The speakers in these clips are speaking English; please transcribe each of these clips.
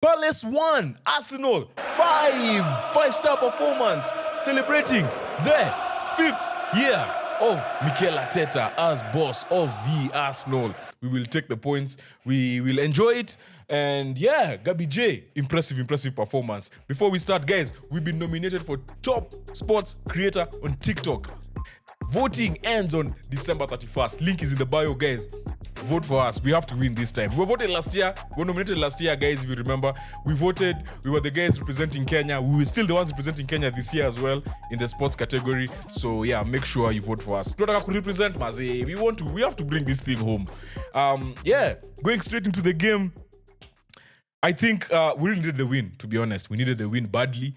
Palace 1, Arsenal 5. 5-star performance, celebrating their 5th year of Mikel Arteta as boss of the Arsenal. We will take the points, we will enjoy it, and yeah, Gabby J, impressive performance. Before we start, guys, we've been nominated for Top Sports Creator on TikTok. Voting ends on December 31st. Link is in the bio, guys. Vote for us. We have to win this time. We were voted last year. We were nominated last year, guys, if you remember. We voted. We were the guys representing Kenya. We were still the ones representing Kenya this year as well in the sports category. So yeah, make sure you vote for us. Tunataka represent Maze. We have to bring this thing home. Yeah, going straight into the game. I think we really needed the win, to be honest. We needed the win badly.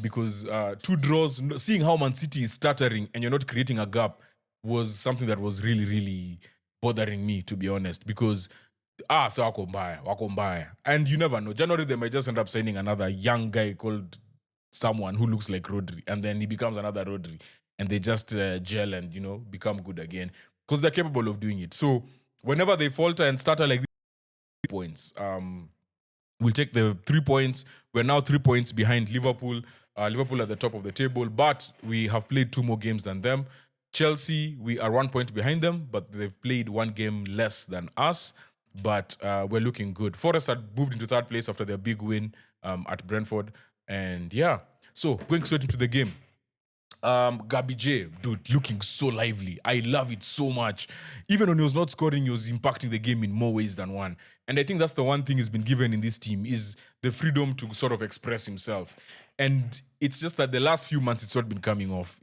Because 2 draws, seeing how Man City is stuttering and you're not creating a gap was something that was really bothering me, to be honest. Because, so wako mbaya. And you never know. January, they might just end up signing another young guy called someone who looks like Rodri. And then he becomes another Rodri. And they just gel and, become good again. Because they're capable of doing it. So, whenever they falter and stutter like these points, we'll take the 3 points. We're now 3 points behind Liverpool. Liverpool at the top of the table, but we have played 2 more games than them. Chelsea, we are 1 point behind them, but they've played 1 game less than us. But we're looking good. Forest had moved into 3rd place after their big win at Brentford. And yeah, so going straight into the game. Gabby J, dude, looking so lively. I love it so much. Even when he was not scoring, he was impacting the game in more ways than one. And I think that's the one thing he's been given in this team is the freedom to sort of express himself. And it's just that the last few months, it's not been coming off.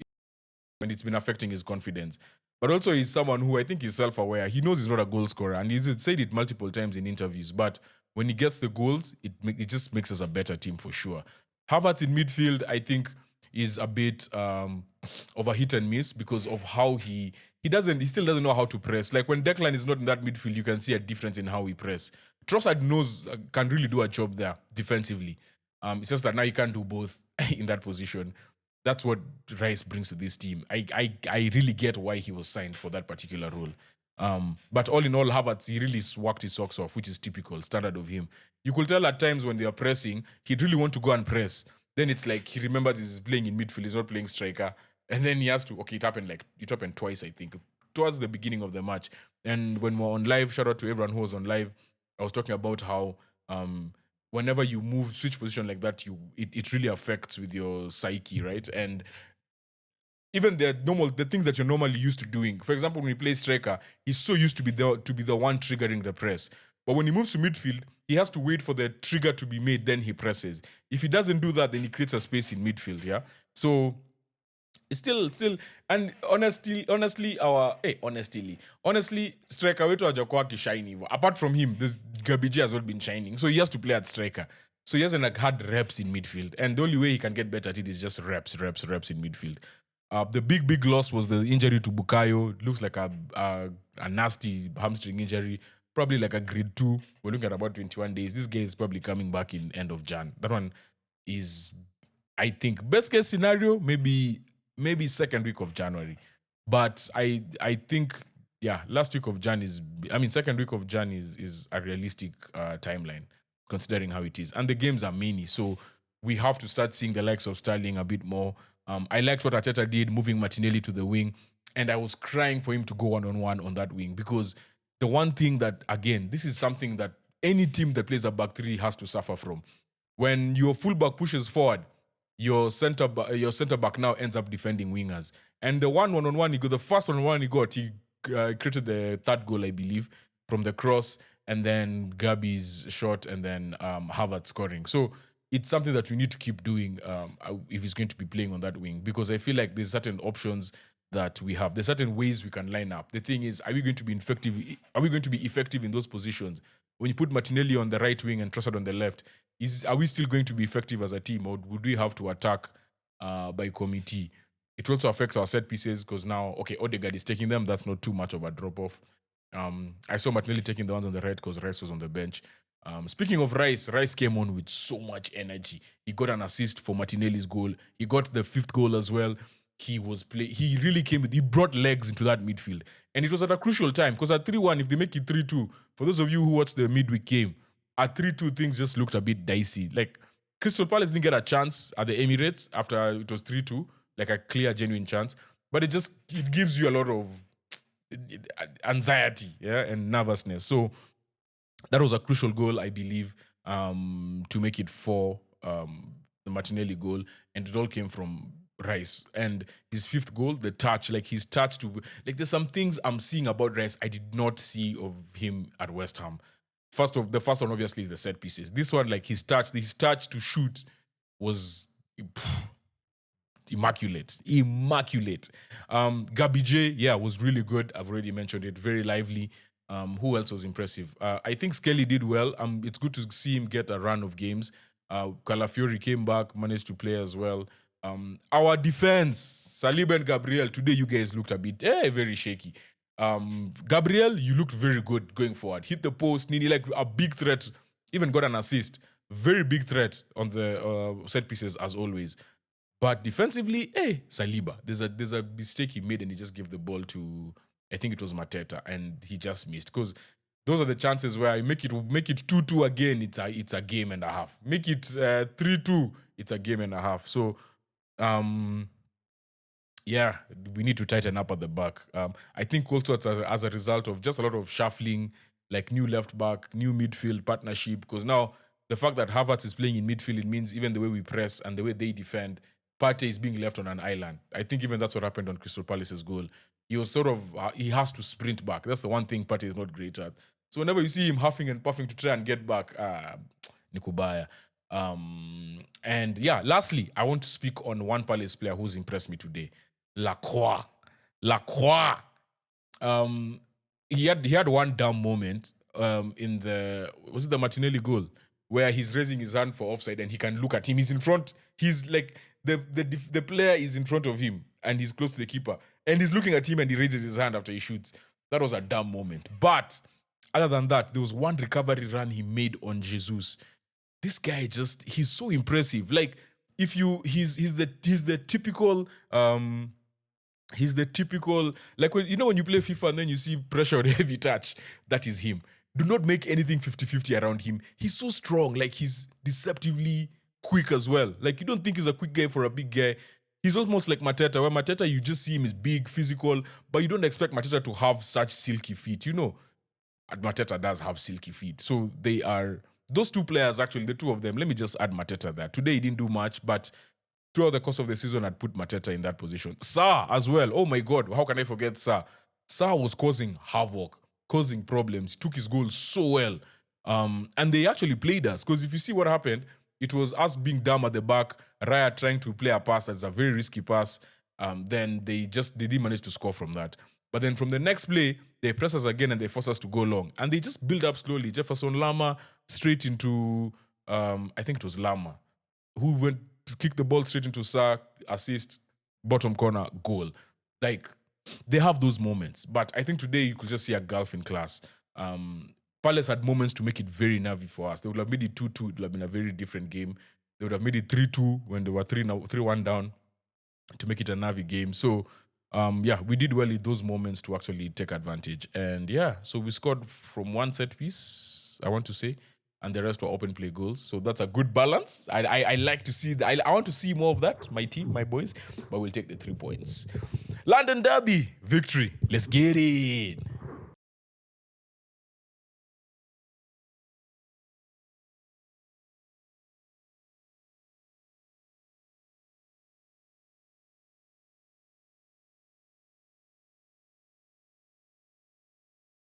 And it's been affecting his confidence. But also he's someone who I think is self-aware. He knows he's not a goal scorer. And he's said it multiple times in interviews. But when he gets the goals, it just makes us a better team for sure. Havertz in midfield, I think, is a bit of a hit and miss because of how he still doesn't know how to press. Like when Declan is not in that midfield, you can see a difference in how he press. Trossard can really do a job there defensively. It's just that now he can't do both in that position. That's what Rice brings to this team. I really get why he was signed for that particular role. But all in all, Havertz, he really worked his socks off, which is typical, standard of him. You could tell at times when they are pressing, he'd really want to go and press. Then it's like he remembers he's playing in midfield, he's not playing striker. And then he has to, it happened twice, I think, towards the beginning of the match. And when we're on live, shout out to everyone who was on live, I was talking about how whenever you switch position like that, it really affects with your psyche, right? And even the things that you're normally used to doing. For example, when he plays striker, he's so used to be the one triggering the press. But when he moves to midfield, he has to wait for the trigger to be made, then he presses. If he doesn't do that, then he creates a space in midfield, yeah? So, still, and honestly, striker wetu hajakuwa akishine hivyo. Apart from him, this Gabby J has not been shining. So he has to play at striker. So he hasn't had reps in midfield. And the only way he can get better at it is just reps in midfield. The big loss was the injury to Bukayo. It looks like a nasty hamstring injury. Probably like a grade 2. We're looking at about 21 days. This guy is probably coming back in end of Jan. That one is, I think, best case scenario, maybe 2nd week of January. But I think, last week of Jan 2nd week of Jan is a realistic timeline, considering how it is. And the games are many, so we have to start seeing the likes of Sterling a bit more. I liked what Arteta did, moving Martinelli to the wing. And I was crying for him to go one-on-one on that wing because the one thing that, again, this is something that any team that plays a back 3 has to suffer from. When your fullback pushes forward, your center back now ends up defending wingers. And the one-on-one the first one-on-one he got, he created the 3rd goal, I believe, from the cross, and then Gabby's shot, and then Havertz scoring. So it's something that we need to keep doing if he's going to be playing on that wing, because I feel like there's certain options that we have. There's certain ways we can line up. The thing is, are we going to be effective in those positions? When you put Martinelli on the right wing and Trossard on the left, are we still going to be effective as a team, or would we have to attack by committee? It also affects our set pieces because now, Odegaard is taking them. That's not too much of a drop-off. I saw Martinelli taking the ones on the right because Rice was on the bench. Speaking of Rice came on with so much energy. He got an assist for Martinelli's goal. He got the 5th goal as well. He really he brought legs into that midfield. And it was at a crucial time because at 3-1, if they make it 3-2, for those of you who watched the midweek game, at 3-2, things just looked a bit dicey. Like, Crystal Palace didn't get a chance at the Emirates after it was 3-2, like a clear, genuine chance. But it gives you a lot of anxiety, yeah, and nervousness. So that was a crucial goal, I believe, to make it 4, the Martinelli goal, and it all came from Rice. And his 5th goal, the touch, like his touch to, like, there's some things I'm seeing about Rice I did not see of him at West Ham. The first one obviously is the set pieces. This one, like his touch to shoot was immaculate. Gabi J, yeah, was really good. I've already mentioned it. Very lively. Who else was impressive? I think Skelly did well. It's good to see him get a run of games. Calafiori came back, managed to play as well. Our defense, Saliba and Gabriel, today you guys looked a bit very shaky. Gabriel, you looked very good going forward. Hit the post, Nini, like a big threat. Even got an assist. Very big threat on the set pieces as always. But defensively, Saliba, there's a mistake he made and he just gave the ball to, I think it was Mateta, and he just missed. Because those are the chances where I make it 2-2 again, it's a game and a half. Make it 3-2, it's a game and a half. So, yeah, we need to tighten up at the back. I think also as a result of just a lot of shuffling, like new left back, new midfield partnership, because now the fact that Havertz is playing in midfield, it means even the way we press and the way they defend, Partey is being left on an island. I think even that's what happened on Crystal Palace's goal. He was he has to sprint back. That's the one thing Partey is not great at. So whenever you see him huffing and puffing to try and get back, Nikubaya. And yeah, lastly, I want to speak on one Palace player who's impressed me today. Lacroix. He had one dumb moment in was it the Martinelli goal where he's raising his hand for offside and he can look at him. He's in front. He's like the player is in front of him and he's close to the keeper and he's looking at him and he raises his hand after he shoots. That was a dumb moment. But other than that, there was one recovery run he made on Jesus. This guy he's so impressive. Like he's the typical like when you play FIFA and then you see pressure on heavy touch, that is him. Do not make anything 50-50 around him. He's so strong, like he's deceptively quick as well. Like you don't think he's a quick guy for a big guy. He's almost like Mateta, where Mateta you just see him as big, physical, but you don't expect Mateta to have such silky feet. Mateta does have silky feet. So those two players, actually, the two of them, let me just add Mateta there. Today he didn't do much, but throughout the course of the season, I'd put Mateta in that position. Sarr as well. Oh my God, how can I forget Sarr? Sarr was causing havoc, causing problems, took his goals so well. And they actually played us, because if you see what happened, it was us being dumb at the back, Raya trying to play a pass that's a very risky pass. Then they didn't manage to score from that. But then from the next play, they press us again and they force us to go long. And they just build up slowly. Jefferson Lama straight into, I think it was Lama, who went to kick the ball straight into Sarr, assist, bottom corner, goal. Like, they have those moments. But I think today you could just see a gulf in class. Palace had moments to make it very nervy for us. They would have made it 2-2. It would have been a very different game. They would have made it 3-2 when they were 3-1 down to make it a nervy game. So, we did well in those moments to actually take advantage. And yeah, so we scored from one set piece, I want to say, and the rest were open play goals. So that's a good balance. I like to see that. I want to see more of that, my team, my boys, but we'll take the 3 points. London Derby, victory. Let's get it.